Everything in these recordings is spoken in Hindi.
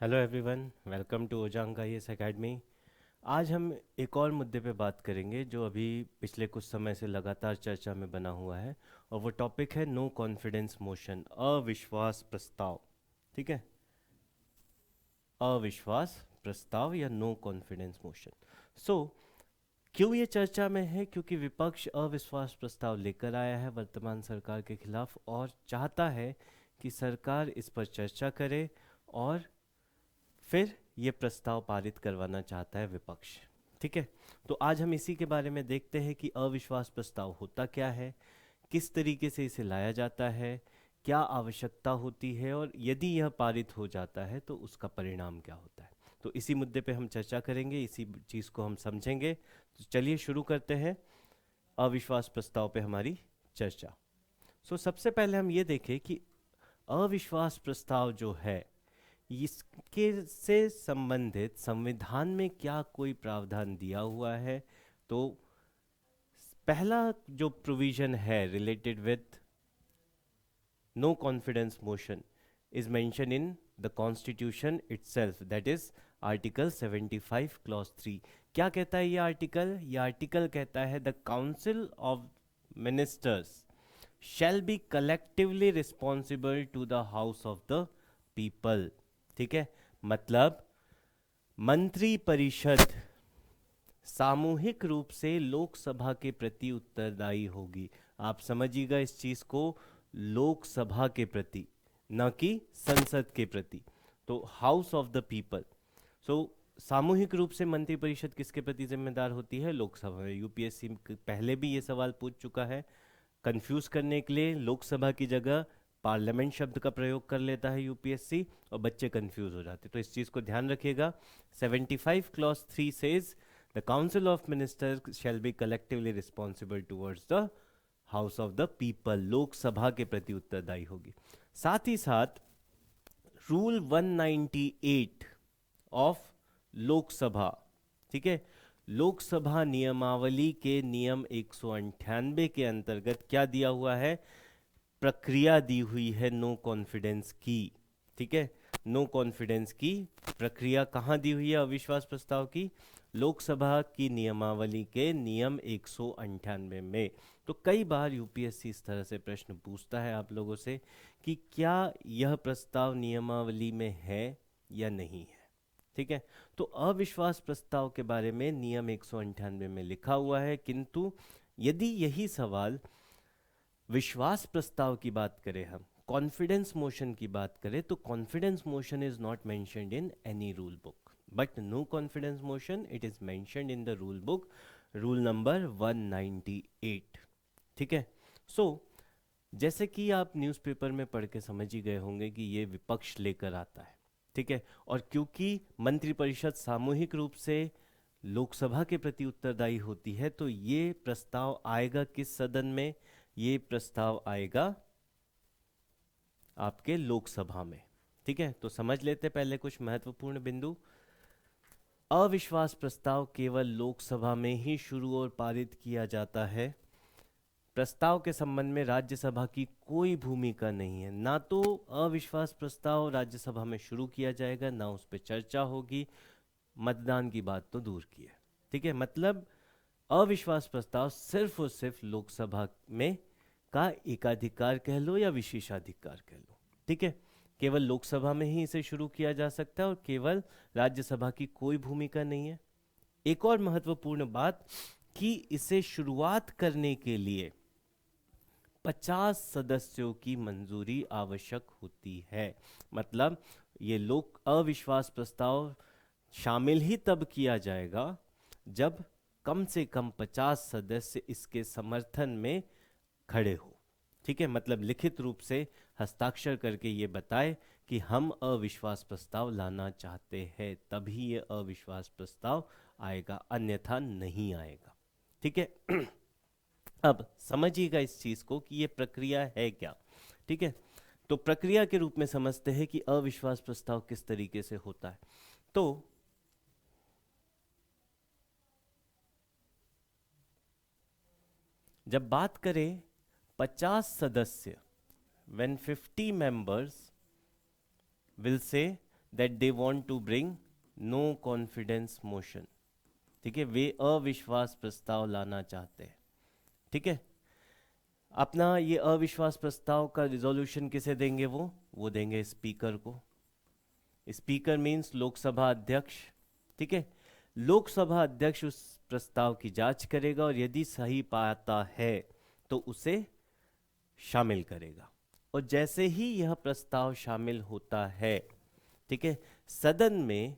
Hello everyone, welcome to Ojaank IAS academy. आज हम एक और मुद्दे पे बात करेंगे जो अभी पिछले कुछ समय से लगातार चर्चा में बना हुआ है, और वो टॉपिक है नो कॉन्फिडेंस मोशन, अविश्वास प्रस्ताव। ठीक है, अविश्वास प्रस्ताव या नो कॉन्फिडेंस मोशन। सो क्यों ये चर्चा में है? क्योंकि विपक्ष अविश्वास प्रस्ताव लेकर आया है वर्तमान सरकार के खिलाफ और चाहता है कि सरकार इस पर चर्चा करे, और फिर ये प्रस्ताव पारित करवाना चाहता है विपक्ष। ठीक है, तो आज हम इसी के बारे में देखते हैं कि अविश्वास प्रस्ताव होता क्या है, किस तरीके से इसे लाया जाता है, क्या आवश्यकता होती है, और यदि यह पारित हो जाता है तो उसका परिणाम क्या होता है। तो इसी मुद्दे पे हम चर्चा करेंगे, इसी चीज़ को हम समझेंगे। तो चलिए शुरू करते हैं अविश्वास प्रस्ताव पे हमारी चर्चा। सबसे पहले हम ये देखें कि अविश्वास प्रस्ताव जो है, इसके से संबंधित संविधान में क्या कोई प्रावधान दिया हुआ है। तो पहला जो प्रोविजन है related with no confidence motion is mention in the constitution itself, that is article 75 clause 3। क्या कहता है ये आर्टिकल? ये आर्टिकल कहता है the council of ministers shall be collectively responsible to the house of the people। ठीक है, मतलब मंत्री परिषद सामूहिक रूप से लोकसभा के प्रति उत्तरदायी होगी। आप समझिएगा इस चीज को, लोकसभा के प्रति, न कि संसद के प्रति। तो हाउस ऑफ द पीपल। सो सामूहिक रूप से मंत्री परिषद किसके प्रति जिम्मेदार होती है? लोकसभा में। यूपीएससी पहले भी ये सवाल पूछ चुका है, कंफ्यूज करने के लिए लोकसभा की जगह पार्लियामेंट शब्द का प्रयोग कर लेता है यूपीएससी, और बच्चे कंफ्यूज हो जाते। तो इस चीज को ध्यान रखिएगा। 75 clause 3 says the council of minister shall be collectively responsible towards the house of the people, Lok Sabha के प्रति उत्तरदायी होगी। साथ ही साथ रूल 198 ऑफ लोकसभा, ठीक है, लोकसभा नियमावली के नियम 198 के अंतर्गत क्या दिया हुआ है? प्रक्रिया दी हुई है नो कॉन्फिडेंस की। ठीक है, नो कॉन्फिडेंस की प्रक्रिया कहाँ दी हुई है अविश्वास प्रस्ताव की? लोकसभा की नियमावली के नियम 198 में। तो कई बार यूपीएससी इस तरह से प्रश्न पूछता है आप लोगों से कि क्या यह प्रस्ताव नियमावली में है या नहीं है। ठीक है, तो अविश्वास प्रस्ताव के बारे में नियम 198 में लिखा हुआ है, किंतु यदि यही सवाल विश्वास प्रस्ताव की बात करें, हम कॉन्फिडेंस मोशन की बात करें, तो confidence motion is not mentioned in any rule book, but no confidence motion it is mentioned in the rule book, rule number 198। ठीक है, सो जैसे कि आप न्यूज़पेपर में पढ़ के समझ ही गए होंगे कि ये विपक्ष लेकर आता है। ठीक है, और क्योंकि मंत्रिपरिषद सामूहिक रूप से लोकसभा के प्रति उत्तरदायी होती है, तो ये प्रस्ताव आएगा किस सदन में? ये प्रस्ताव आएगा आपके लोकसभा में। ठीक है, तो समझ लेते पहले कुछ महत्वपूर्ण बिंदु। अविश्वास प्रस्ताव केवल लोकसभा में ही शुरू और पारित किया जाता है। प्रस्ताव के संबंध में राज्यसभा की कोई भूमिका नहीं है। ना तो अविश्वास प्रस्ताव राज्यसभा में शुरू किया जाएगा, ना उस पर चर्चा होगी, मतदान की बात तो दूर की है। ठीक है, मतलब अविश्वास प्रस्ताव सिर्फ और सिर्फ लोकसभा में का एकाधिकार कह लो या विशेषाधिकार कह लो। ठीक है, केवल लोकसभा में ही इसे शुरू किया जा सकता है और केवल राज्यसभा की कोई भूमिका नहीं है। एक और महत्वपूर्ण बात कि इसे शुरुआत करने के लिए 50 सदस्यों की मंजूरी आवश्यक होती है। मतलब ये लोक अविश्वास प्रस्ताव शामिल ही तब किया जाएगा जब कम से कम 50 सदस्य इसके समर्थन में खड़े हो। ठीक है, मतलब लिखित रूप से हस्ताक्षर करके ये बताए कि हम अविश्वास प्रस्ताव लाना चाहते हैं, तभी ये अविश्वास प्रस्ताव आएगा, अन्यथा नहीं आएगा। ठीक है, अब समझिएगा इस चीज को कि ये प्रक्रिया है क्या। ठीक है, तो प्रक्रिया के रूप में समझते हैं कि अविश्वास प्रस्ताव किस तरीके से होता है। तो जब बात करें 50 सदस्य, when 50 members will say that they want to bring no confidence motion. ठीक है, वे अविश्वास प्रस्ताव लाना चाहते हैं। ठीक है, अपना ये अविश्वास प्रस्ताव का रिजोल्यूशन किसे देंगे? वो देंगे स्पीकर को। स्पीकर मीन्स लोकसभा अध्यक्ष। ठीक है, लोकसभा अध्यक्ष उस प्रस्ताव की जांच करेगा और यदि सही पाता है तो उसे शामिल करेगा। और जैसे ही यह प्रस्ताव शामिल होता है, ठीक है, सदन में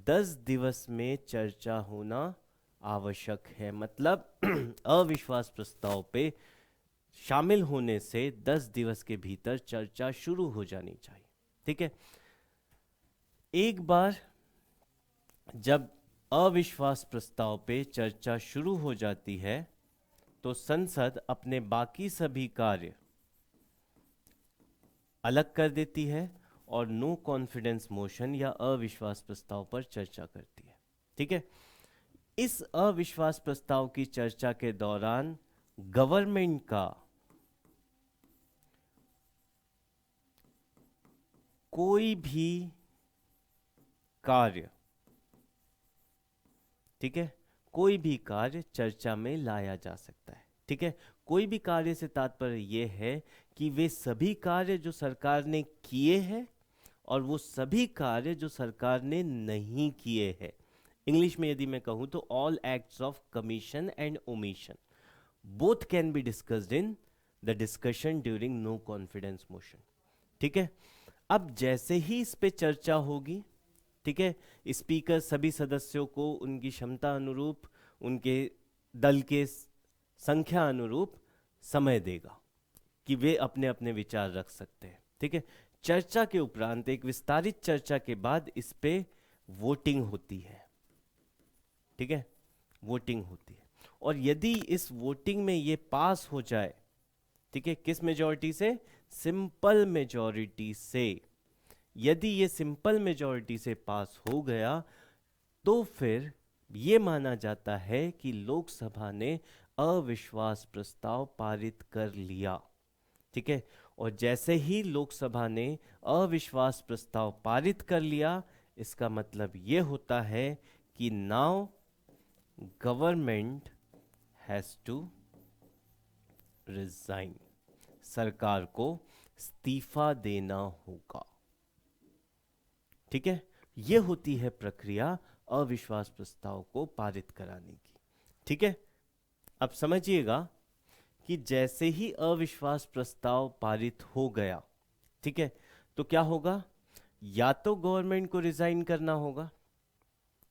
10 दिवस में चर्चा होना आवश्यक है। मतलब अविश्वास प्रस्ताव पे शामिल होने से 10 दिवस के भीतर चर्चा शुरू हो जानी चाहिए। ठीक है, एक बार जब अविश्वास प्रस्ताव पे चर्चा शुरू हो जाती है तो संसद अपने बाकी सभी कार्य अलग कर देती है और नो कॉन्फिडेंस मोशन या अविश्वास प्रस्ताव पर चर्चा करती है। ठीक है, इस अविश्वास प्रस्ताव की चर्चा के दौरान गवर्नमेंट का कोई भी कार्य, ठीक है, कोई भी कार्य चर्चा में लाया जा सकता है। ठीक है, कोई भी कार्य से तात्पर्य यह है कि वे सभी कार्य जो सरकार ने किए हैं और वो सभी कार्य जो सरकार ने नहीं किए हैं। इंग्लिश में यदि मैं कहूं तो all acts of commission and omission both can be discussed in the discussion during no confidence motion. ठीक है, अब जैसे ही इस पे चर्चा होगी, ठीक है, स्पीकर सभी सदस्यों को उनकी क्षमता अनुरूप, उनके दल के संख्या अनुरूप समय देगा कि वे अपने अपने विचार रख सकते हैं। ठीक है, चर्चा के उपरांत एक विस्तारित चर्चा के बाद इस पे वोटिंग होती है। ठीक है, वोटिंग होती है और यदि इस वोटिंग में ये पास हो जाए, ठीक है, किस मेजॉरिटी से? सिंपल मेजॉरिटी से। यदि ये सिंपल मेजॉरिटी से पास हो गया तो फिर ये माना जाता है कि लोकसभा ने अविश्वास प्रस्ताव पारित कर लिया। ठीक है, और जैसे ही लोकसभा ने अविश्वास प्रस्ताव पारित कर लिया, इसका मतलब ये होता है कि now government has to resign, सरकार को इस्तीफा देना होगा। ठीक है, ये होती है प्रक्रिया अविश्वास प्रस्ताव को पारित कराने की। ठीक है, अब समझिएगा कि जैसे ही अविश्वास प्रस्ताव पारित हो गया, ठीक है, तो क्या होगा? या तो गवर्नमेंट को रिजाइन करना होगा,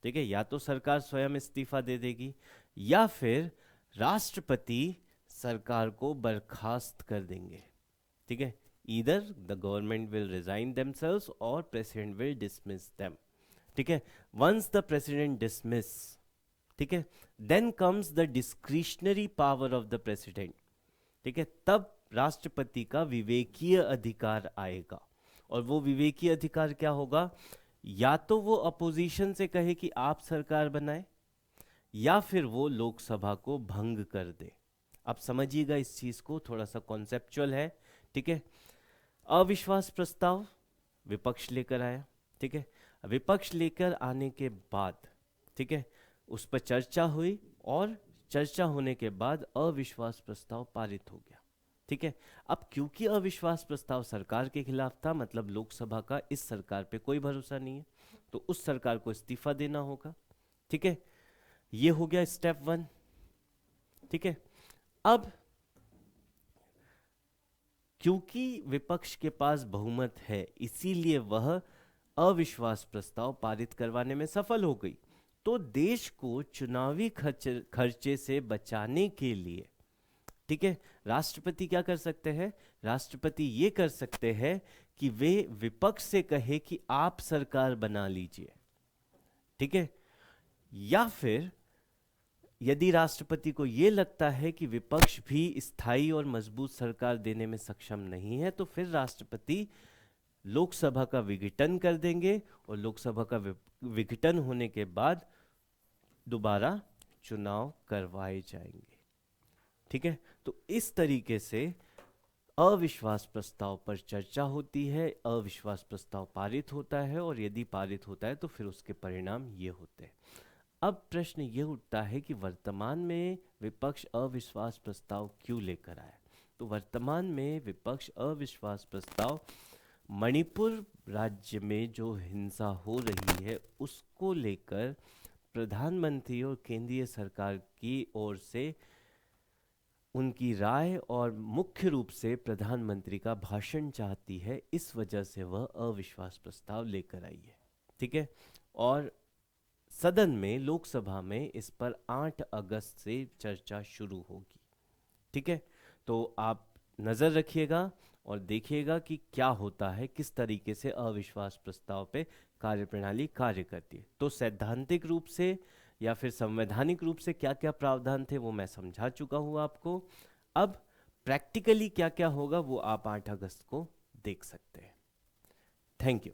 ठीक है, या तो सरकार स्वयं इस्तीफा दे देगी, या फिर राष्ट्रपति सरकार को बर्खास्त कर देंगे। ठीक है, either the government will resign themselves और प्रेसिडेंट विल डिसमिस देम। ठीक है, वंस द प्रेसिडेंट डिसमिस, ठीक है, then comes the discretionary power of the president. ठीक है, तब राष्ट्रपति का विवेकीय अधिकार आएगा और वो विवेकीय अधिकार क्या होगा? या तो वो अपोजिशन से कहे कि आप सरकार बनाए, या फिर वो लोकसभा को भंग कर दे। अब समझिएगा इस चीज को, थोड़ा सा कॉन्सेप्चुअल है। ठीक है, अविश्वास प्रस्ताव विपक्ष लेकर आया। ठीक है, विपक्ष लेकर आने के बाद, ठीक है, उस पर चर्चा हुई और चर्चा होने के बाद अविश्वास प्रस्ताव पारित हो गया। ठीक है, अब क्योंकि अविश्वास प्रस्ताव सरकार के खिलाफ था, मतलब लोकसभा का इस सरकार पे कोई भरोसा नहीं है, तो उस सरकार को इस्तीफा देना होगा। ठीक है, ये हो गया स्टेप 1। ठीक है, अब क्योंकि विपक्ष के पास बहुमत है, इसीलिए वह अविश्वास प्रस्ताव पारित करवाने में सफल हो गई। तो देश को चुनावी खर्चे से बचाने के लिए, ठीक है, राष्ट्रपति क्या कर सकते हैं? राष्ट्रपति ये कर सकते हैं कि वे विपक्ष से कहे कि आप सरकार बना लीजिए। ठीक है, या फिर यदि राष्ट्रपति को यह लगता है कि विपक्ष भी स्थायी और मजबूत सरकार देने में सक्षम नहीं है, तो फिर राष्ट्रपति लोकसभा का विघटन कर देंगे और लोकसभा का विघटन होने के बाद दोबारा चुनाव करवाए जाएंगे। ठीक है, तो इस तरीके से अविश्वास प्रस्ताव पर चर्चा होती है, अविश्वास प्रस्ताव पारित होता है और यदि पारित होता है तो फिर उसके परिणाम ये होते हैं। अब प्रश्न ये उठता है कि वर्तमान में विपक्ष अविश्वास प्रस्ताव क्यों लेकर आया। तो वर्तमान में विपक्ष अविश्वास प्रस्ताव मणिपुर राज्य में जो हिंसा हो रही है उसको लेकर प्रधानमंत्री और केंद्रीय सरकार की ओर से उनकी राय और मुख्य रूप से प्रधानमंत्री का भाषण चाहती है, इस वजह से वह अविश्वास प्रस्ताव लेकर आई है। ठीक है। और सदन में, लोकसभा में इस पर 8 अगस्त से चर्चा शुरू होगी। ठीक है। तो आप नज़र रखिएगा और देखिएगा कि क्या होता है, किस तरीके से अविश्वास प्रस्ताव पे कार्यप्रणाली कार्य करती है। तो सैद्धांतिक रूप से या फिर संवैधानिक रूप से क्या क्या प्रावधान थे वो मैं समझा चुका हूँ आपको। अब प्रैक्टिकली क्या क्या होगा वो आप 8 अगस्त को देख सकते हैं। Thank you.